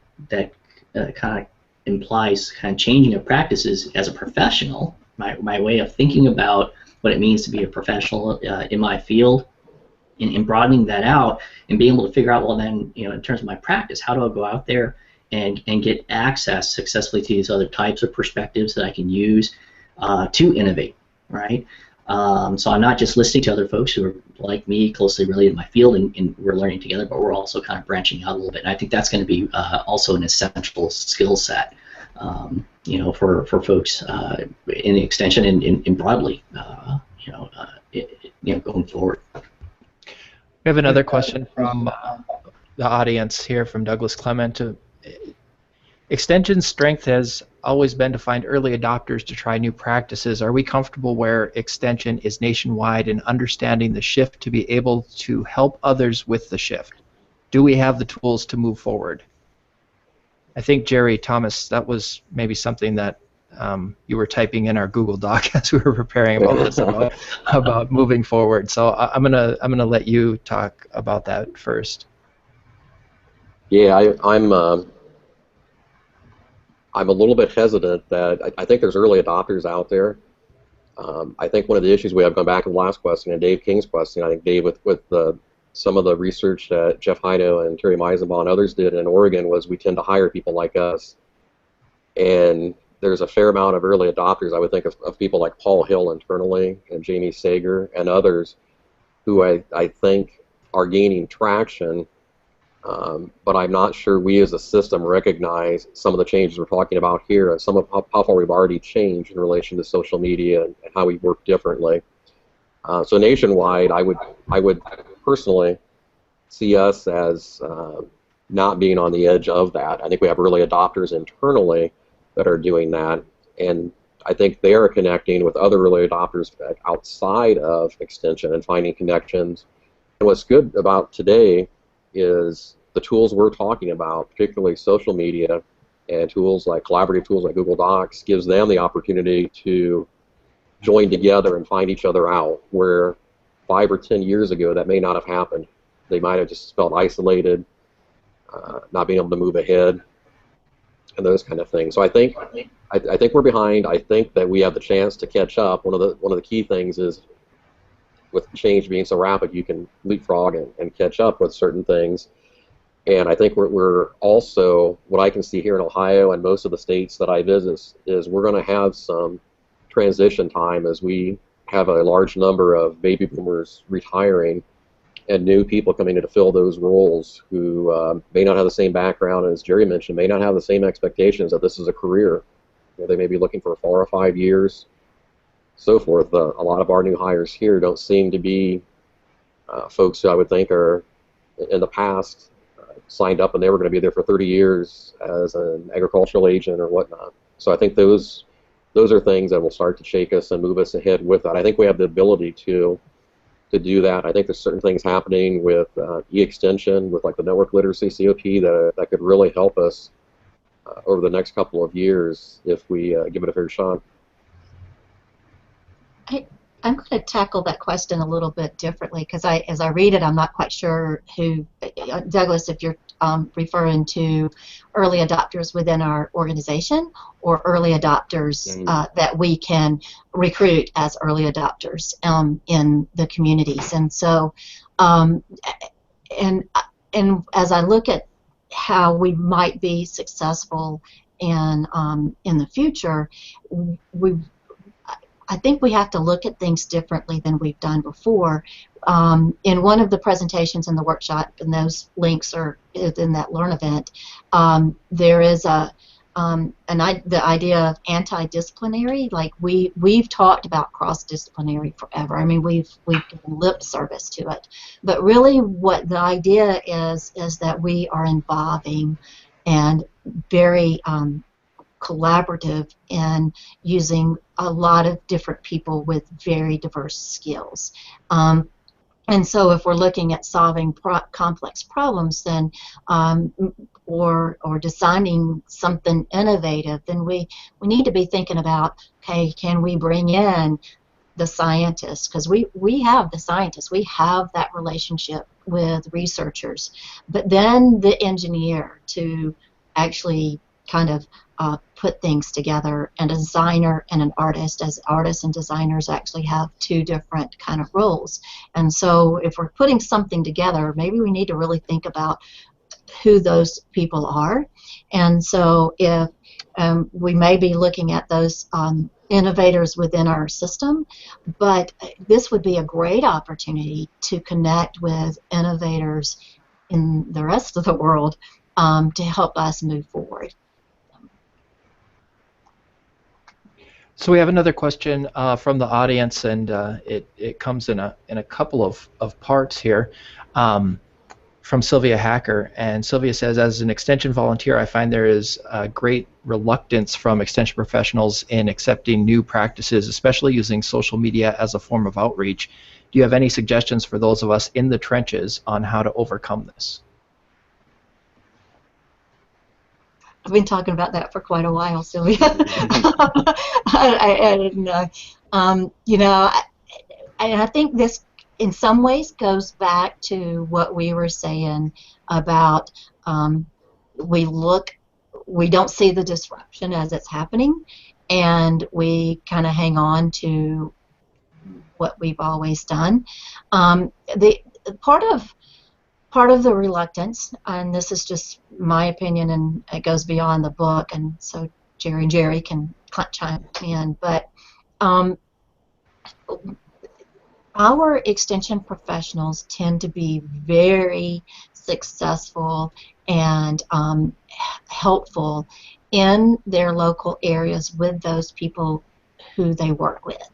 kind of implies kind of changing of practices as a professional, my way of thinking about what it means to be a professional in my field, and broadening that out and being able to figure out, well then, in terms of my practice, how do I go out there and get access successfully to these other types of perspectives that I can use to innovate, right? So I'm not just listening to other folks who are like me, closely related to my field, and we're learning together, but we're also kind of branching out a little bit. And I think that's going to be also an essential skill set, for folks in the extension and broadly, going forward. We have another question from the audience here from Douglas Clement. Extension's strength has always been to find early adopters to try new practices. Are we comfortable where Extension is nationwide in understanding the shift to be able to help others with the shift? Do we have the tools to move forward? I think, Jerry Thomas, that was maybe something that you were typing in our Google Doc as we were preparing about this, about moving forward. So I'm gonna let you talk about that first. Yeah, I'm a little bit hesitant that I think there's early adopters out there. I think one of the issues we have, going back to the last question and Dave King's question, I think Dave, with some of the research that Jeff Hino and Terry Meisenbaugh and others did in Oregon, was we tend to hire people like us. And there's a fair amount of early adopters, I would think, of people like Paul Hill internally and Jamie Sager and others who I think are gaining traction. But I'm not sure we as a system recognize some of the changes we're talking about here and some of how far we've already changed in relation to social media and how we work differently. So nationwide, I would personally see us as not being on the edge of that. I think we have early adopters internally that are doing that, and I think they are connecting with other early adopters outside of Extension and finding connections. And what's good about today is the tools we're talking about, particularly social media and tools like collaborative tools like Google Docs, gives them the opportunity to join together and find each other out, where 5 or 10 years ago that may not have happened. They might have just felt isolated, not being able to move ahead, and those kind of things. So I think we're behind. I think that we have the chance to catch up. One of the key things is, with change being so rapid, you can leapfrog and catch up with certain things. And I think we're also, what I can see here in Ohio and most of the states that I visit, is we're going to have some transition time as we have a large number of baby boomers retiring and new people coming in to fill those roles who may not have the same background, and as Jerry mentioned, may not have the same expectations that this is a career. They may be looking for 4 or 5 years, so forth. A lot of our new hires here don't seem to be folks who I would think are, in the past, signed up and they were going to be there for 30 years as an agricultural agent or whatnot. So I think those those are things that will start to shake us and move us ahead with that. I think we have the ability to do that. I think there's certain things happening with e-extension, with like the network literacy COP that could really help us over the next couple of years if we give it a fair shot. I'm going to tackle that question a little bit differently because as I read it, I'm not quite sure who, Douglas, if you're referring to early adopters within our organization or early adopters that we can recruit as early adopters in the communities. And so, and as I look at how we might be successful in the future, I think we have to look at things differently than we've done before. In one of the presentations in the workshop, and those links are in that Learn event, there is the idea of anti-disciplinary. Like we've talked about cross-disciplinary forever. I mean, we've given lip service to it, but really, what the idea is that we are involving and very collaborative in using a lot of different people with very diverse skills. And so if we're looking at solving complex problems, then or designing something innovative, then we need to be thinking about, okay, can we bring in the scientists? Because we have the scientists, we have that relationship with researchers, but then the engineer to actually kind of put things together, and a designer and an artist, as artists and designers actually have two different kind of roles. And so if we're putting something together, maybe we need to really think about who those people are. And so if we may be looking at those innovators within our system, but this would be a great opportunity to connect with innovators in the rest of the world to help us move forward. So we have another question from the audience, and it comes in a couple of parts here, from Sylvia Hacker. And Sylvia says, as an extension volunteer, I find there is a great reluctance from extension professionals in accepting new practices, especially using social media as a form of outreach. Do you have any suggestions for those of us in the trenches on how to overcome this? I've been talking about that for quite a while, Sylvia. I think this, in some ways, goes back to what we were saying about we don't see the disruption as it's happening, and we kind of hang on to what we've always done. The part of the reluctance, and this is just my opinion, and it goes beyond the book, and so Jerry and Jerry can chime in, but our extension professionals tend to be very successful and helpful in their local areas with those people who they work with.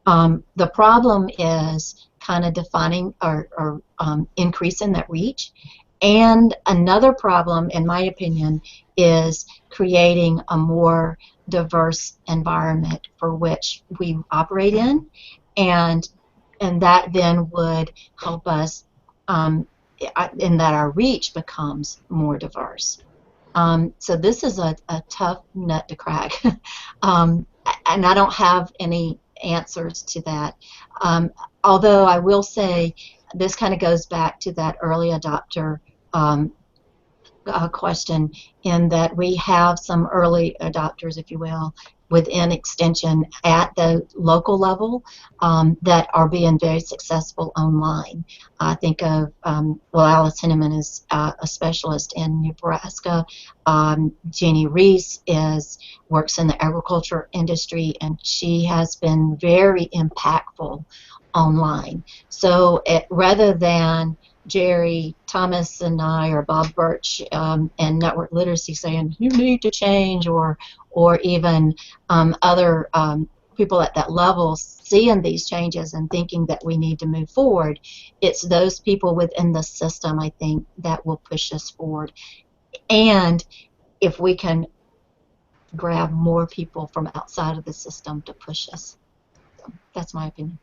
The problem is kind of defining or increasing that reach. And another problem, in my opinion, is creating a more diverse environment for which we operate in, and that then would help us in that our reach becomes more diverse. So this is a tough nut to crack, and I don't have any answers to that. Although I will say this kind of goes back to that early adopter question, in that we have some early adopters, if you will, within extension at the local level that are being very successful online. I think of, Alice Henneman is a specialist in Nebraska. Jeannie Reese works in the agriculture industry, and she has been very impactful online. So rather than Jerry Thomas and I, or Bob Birch and Network Literacy saying you need to change, or even other people at that level seeing these changes and thinking that we need to move forward, it's those people within the system, I think, that will push us forward. And if we can grab more people from outside of the system to push us. So that's my opinion.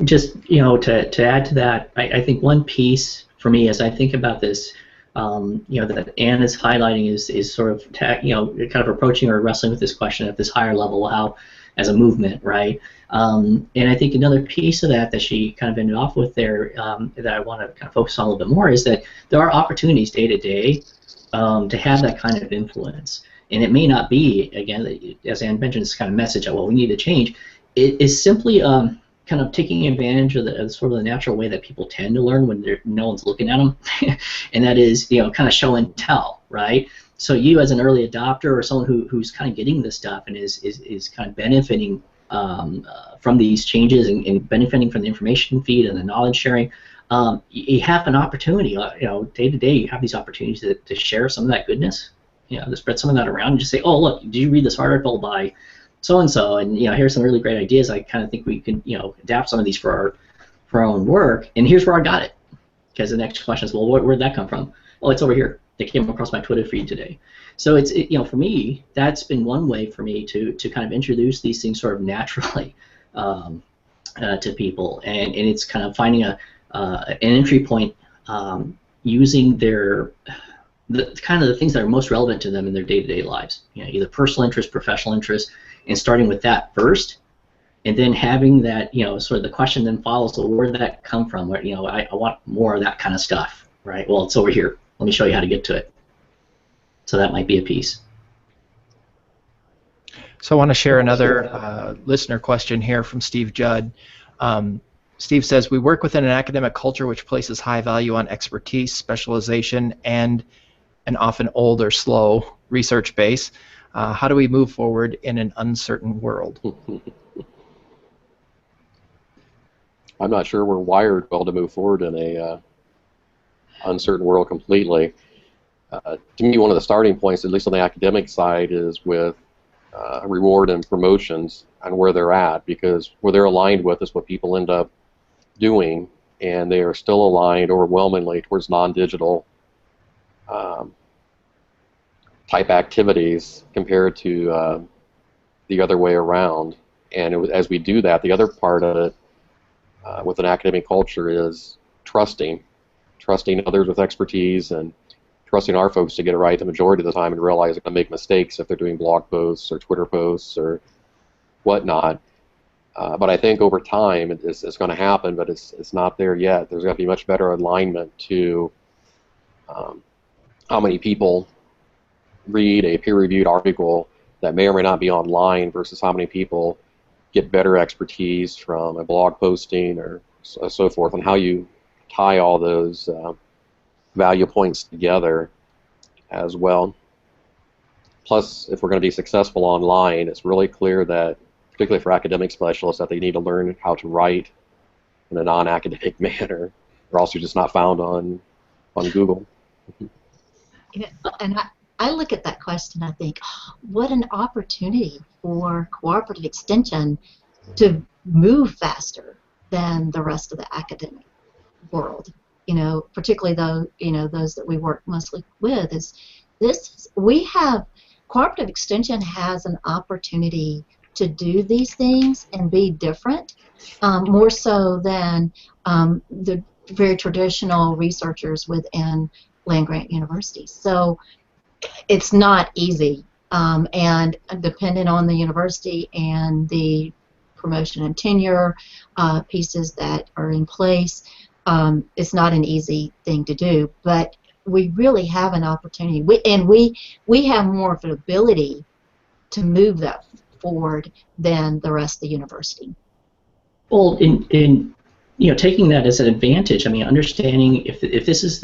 Just, to add to that, I think one piece for me as I think about this, that Anne is highlighting is sort of, kind of approaching or wrestling with this question at this higher level, how, as a movement, right? And I think another piece of that she kind of ended off with there, that I want to kind of focus on a little bit more, is that there are opportunities day to day to have that kind of influence. And it may not be, again, as Anne mentioned, this kind of message that, well, we need to change. It is simply kind of taking advantage of the sort of the natural way that people tend to learn when no one's looking at them, and that is, kind of show and tell, right? So you, as an early adopter or someone who's kind of getting this stuff and is kind of benefiting from these changes and benefiting from the information feed and the knowledge sharing, you have an opportunity, day to day, you have these opportunities to share some of that goodness, to spread some of that around and just say, oh, look, did you read this article by so-and-so, and here's some really great ideas. I kind of think we can, adapt some of these for our own work, and here's where I got it. Because the next question is, well, where'd that come from? Oh, it's over here. They came across my Twitter feed today. So it's, for me, that's been one way for me to kind of introduce these things sort of naturally to people, and it's kind of finding an entry point using the kind of the things that are most relevant to them in their day-to-day lives. Either personal interest, professional interest, and starting with that first, and then having that, sort of the question then follows, so where did that come from? Where, I want more of that kind of stuff, right? Well, it's over here. Let me show you how to get to it. So that might be a piece. So I want to share another listener question here from Steve Judd. Steve says, we work within an academic culture which places high value on expertise, specialization, and an often old or slow research base. How do we move forward in an uncertain world? I'm not sure we're wired well to move forward in a uncertain world completely. To me, one of the starting points, at least on the academic side, is with reward and promotions and where they're at, because where they're aligned with is what people end up doing, and they are still aligned overwhelmingly towards non-digital type activities compared to the other way around. And as we do that, the other part of it with an academic culture is trusting others with expertise and trusting our folks to get it right the majority of the time and realize they're going to make mistakes if they're doing blog posts or Twitter posts or whatnot. But I think over time it's going to happen, but it's not there yet. There's going to be much better alignment to how many people read a peer-reviewed article that may or may not be online versus how many people get better expertise from a blog posting or so forth, and how you tie all those value points together as well. Plus, if we're going to be successful online, it's really clear that, particularly for academic specialists, that they need to learn how to write in a non-academic manner, or else you're just not found on Google. And I look at that question, I think, oh, what an opportunity for cooperative extension to move faster than the rest of the academic world. Particularly though, those that we work mostly with, cooperative extension has an opportunity to do these things and be different, more so than the very traditional researchers within land-grant universities. So it's not easy, and depending on the university and the promotion and tenure pieces that are in place, it's not an easy thing to do. But we really have an opportunity, we have more of an ability to move that forward than the rest of the university. Well, in taking that as an advantage, I mean, understanding if this is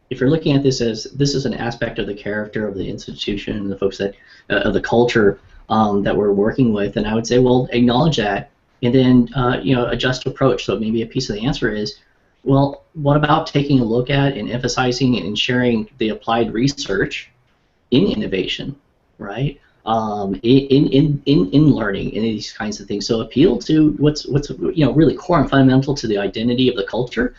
if you're looking at this as this is an aspect of the character of the institution and the folks that of the culture that we're working with, and I would say, well, acknowledge that, and then adjust approach. So maybe a piece of the answer is, well, what about taking a look at and emphasizing and sharing the applied research in innovation, right? In learning, in these kinds of things. So appeal to what's really core and fundamental to the identity of the culture,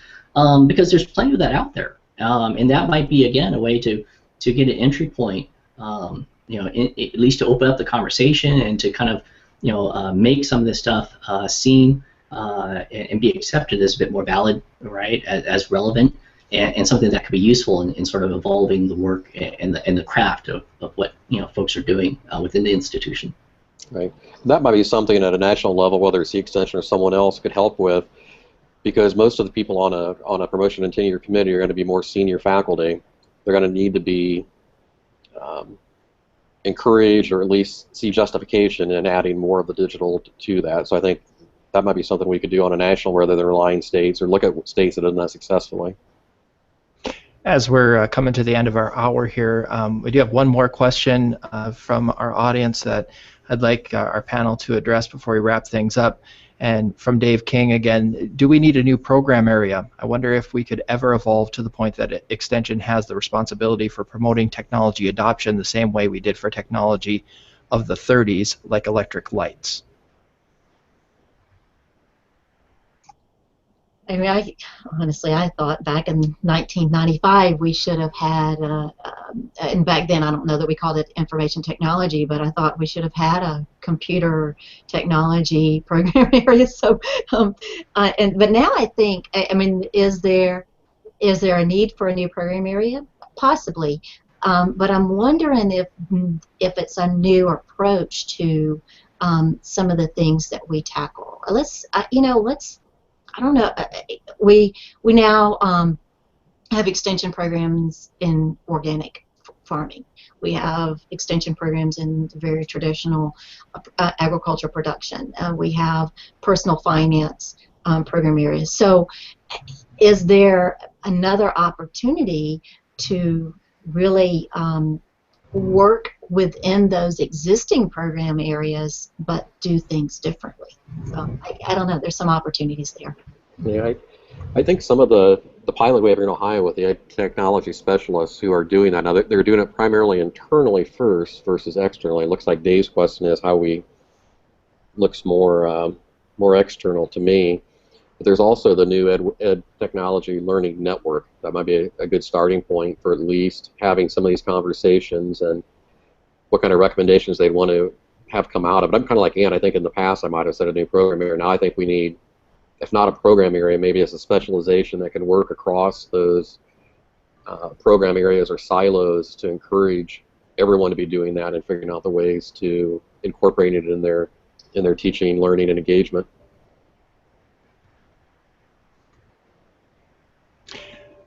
because there's plenty of that out there. And that might be, again, a way to to get an entry point, at least to open up the conversation and to kind of, make some of this stuff seen and be accepted as a bit more valid, right, as relevant, and something that could be useful in sort of evolving the work and the craft of what folks are doing within the institution. Right. That might be something at a national level, whether it's the extension or someone else, could help with, because most of the people on a promotion and tenure committee are going to be more senior faculty. They're going to need to be encouraged, or at least see justification in adding more of the digital to that. So I think that might be something we could do on a national, rather than relying states, or look at states that have done that successfully. As we're coming to the end of our hour here, we do have one more question from our audience that I'd like our panel to address before we wrap things up. And from Dave King again, do we need a new program area? I wonder if we could ever evolve to the point that Extension has the responsibility for promoting technology adoption the same way we did for technology of the 30s, like electric lights. I mean, honestly, I thought back in 1995 we should have had, and back then I don't know that we called it information technology, but I thought we should have had a computer technology program area. So, but now I think, I mean, is there a need for a new program area? Possibly, but I'm wondering if it's a new approach to some of the things that we tackle. I don't know. We now have extension programs in organic farming. We have extension programs in very traditional agriculture production. We have personal finance program areas. So, is there another opportunity to really work within those existing program areas, but do things differently? So I don't know. There's some opportunities there. Yeah, I think some of the pilot we have here in Ohio with the technology specialists who are doing that now, they're doing it primarily internally first versus externally. It looks like Dave's question is how we looks more external to me. But there's also the new ed technology learning network. That might be a good starting point for at least having some of these conversations and what kind of recommendations they'd want to have come out of it. I'm kind of like Ann. I think in the past I might have said a new program area. Now I think we need, if not a program area, maybe it's a specialization that can work across those program areas or silos to encourage everyone to be doing that and figuring out the ways to incorporate it in their teaching, learning, and engagement.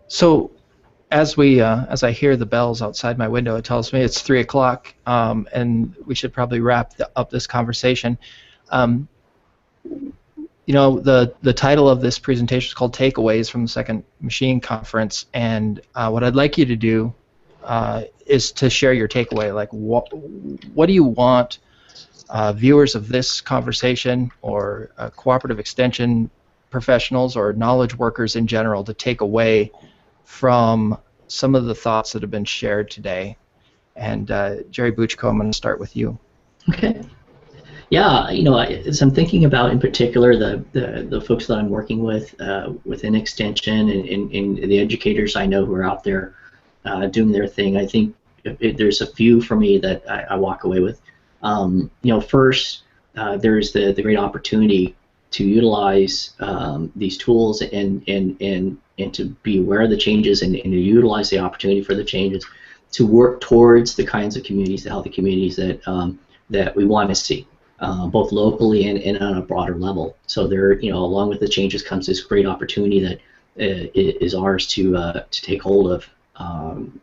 So, as I hear the bells outside my window, it tells me it's 3 o'clock, and we should probably wrap up this conversation. The title of this presentation is called Takeaways from the Second Machine Conference, and what I'd like you to do is to share your takeaway. Like, what do you want viewers of this conversation, or cooperative extension professionals, or knowledge workers in general, to take away from some of the thoughts that have been shared today? And Jerry Buchko, I'm going to start with you. Okay. Yeah, as I'm thinking about in particular the folks that I'm working with within Extension and the educators I know who are out there doing their thing, I think there's a few for me that I walk away with. First, there's the great opportunity to utilize these tools and to be aware of the changes and to utilize the opportunity for the changes to work towards the kinds of communities, the healthy communities that we want to see, both locally and on a broader level. So there, along with the changes comes this great opportunity that is ours to take hold of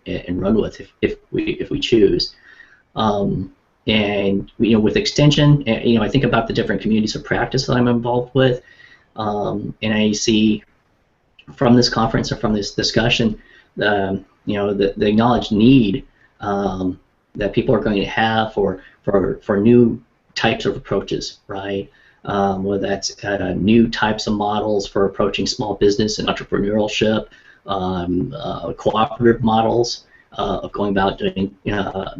and run with if we choose. And with Extension, I think about the different communities of practice that I'm involved with, and I see from this conference or from this discussion, the acknowledged need that people are going to have for new types of approaches, right? Whether that's new types of models for approaching small business and entrepreneurship, cooperative models of going about doing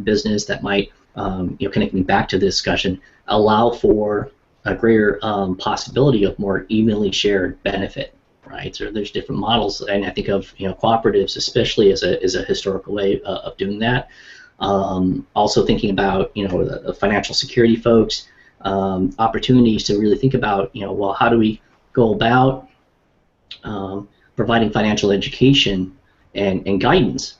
business that might, connecting back to this discussion, allow for a greater possibility of more evenly shared benefit, right? So there's different models, and I think of cooperatives especially as a historical way of doing that. Also thinking about the financial security folks, opportunities to really think about well, how do we go about providing financial education and guidance,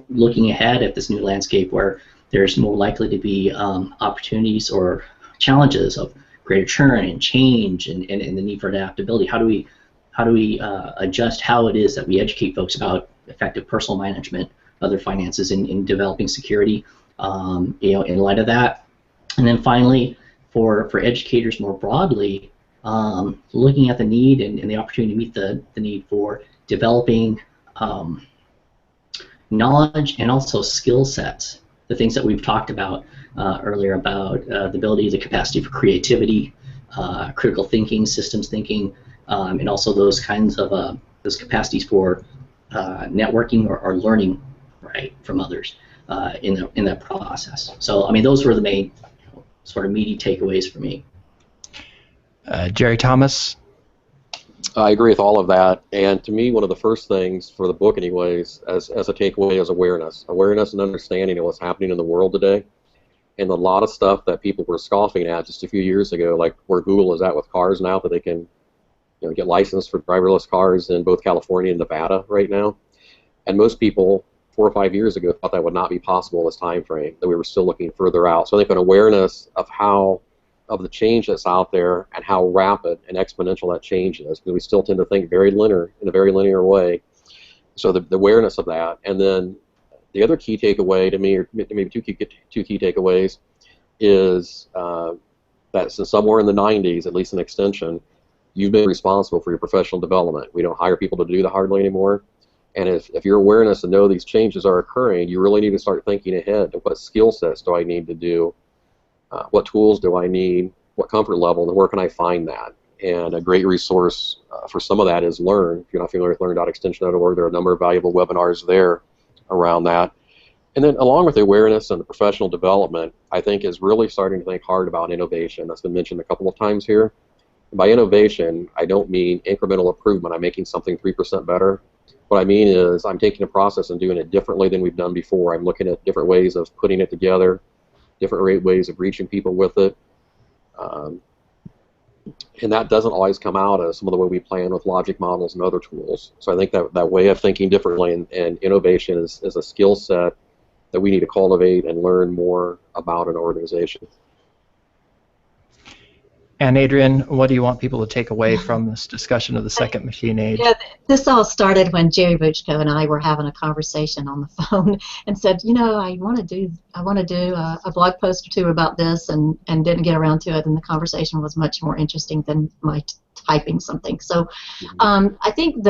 looking ahead at this new landscape where there's more likely to be opportunities or challenges of greater churn and change and the need for adaptability. How do we adjust how it is that we educate folks about effective personal management, other finances in developing security, in light of that? And then finally, for educators more broadly, looking at the need and the opportunity to meet the need for developing knowledge and also skill sets, the things that we've talked about earlier about the ability, the capacity for creativity, critical thinking, systems thinking, and also those kinds of those capacities for networking or learning, right, from others in that process. So I mean, those were the main sort of meaty takeaways for me. Jerry Thomas. I agree with all of that, and to me, one of the first things for the book, anyways, as a takeaway is awareness and understanding of what's happening in the world today, and a lot of stuff that people were scoffing at just a few years ago, like where Google is at with cars now, that they can get licensed for driverless cars in both California and Nevada right now, and most people 4 or 5 years ago thought that would not be possible in this time frame, that we were still looking further out. So I think an awareness of the change that's out there and how rapid and exponential that change is, because we still tend to think in a very linear way. So the awareness of that, and then the other key takeaway to me, or maybe two key takeaways, is that since somewhere in the 90s, at least in Extension, you've been responsible for your professional development. We don't hire people to do the hard way anymore. And if your awareness to know these changes are occurring, you really need to start thinking ahead to what skill sets do I need to do. What tools do I need, what comfort level, and where can I find that? And a great resource for some of that is Learn. If you're not familiar with learn.extension.org, there are a number of valuable webinars there around that. And then along with the awareness and the professional development, I think is really starting to think hard about innovation. That's been mentioned a couple of times here. By innovation, I don't mean incremental improvement. I'm making something 3% better. What I mean is I'm taking a process and doing it differently than we've done before. I'm looking at different ways of putting it together, different ways of reaching people with it, and that doesn't always come out as some of the way we plan with logic models and other tools. So I think that way of thinking differently and innovation is a skill set that we need to cultivate and learn more about in an organization. And Adrian, what do you want people to take away from this discussion of the second machine age? Yeah, this all started when Jerry Buchko and I were having a conversation on the phone, and said, I want to do a blog post or two about this, and didn't get around to it. And the conversation was much more interesting than my typing something. So, I think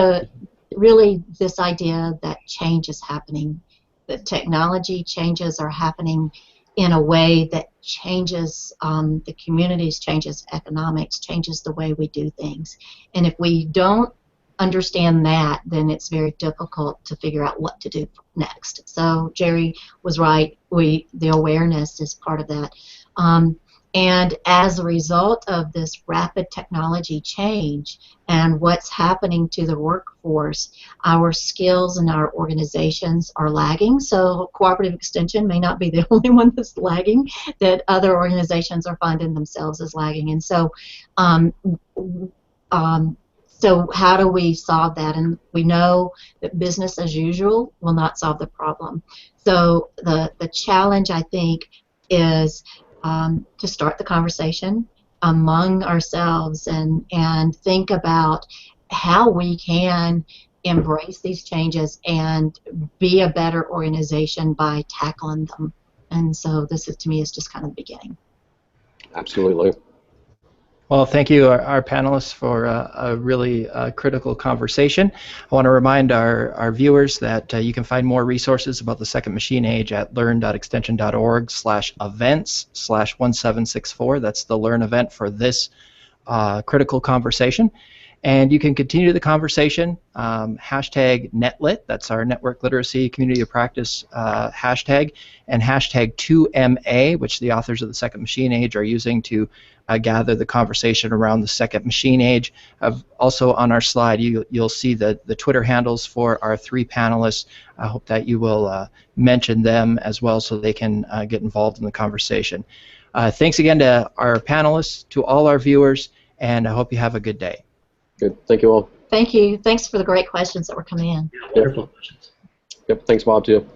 really this idea that change is happening, that technology changes are happening in a way that changes the communities, changes economics, changes the way we do things. And if we don't understand that, then it's very difficult to figure out what to do next. So Jerry was right. The awareness is part of that. And as a result of this rapid technology change and what's happening to the workforce, our skills and our organizations are lagging. So Cooperative Extension may not be the only one that's lagging, that other organizations are finding themselves as lagging. And so, so how do we solve that? And we know that business as usual will not solve the problem. So the challenge, I think, is to start the conversation among ourselves and think about how we can embrace these changes and be a better organization by tackling them. And so this is, to me, is just kind of the beginning. Absolutely. Well, thank you, our panelists, for a really critical conversation. I want to remind our viewers that you can find more resources about the second machine age at learn.extension.org/events/1764. That's the Learn event for this critical conversation. And you can continue the conversation, hashtag NetLit, that's our Network Literacy Community of Practice hashtag, and hashtag 2MA, which the authors of the Second Machine Age are using to gather the conversation around the Second Machine Age. Also on our slide, you'll see the Twitter handles for our 3 panelists. I hope that you will mention them as well so they can get involved in the conversation. Thanks again to our panelists, to all our viewers, and I hope you have a good day. Good. Thank you all. Thank you. Thanks for the great questions that were coming in. Yeah, wonderful questions. Yep. Thanks, Bob, too.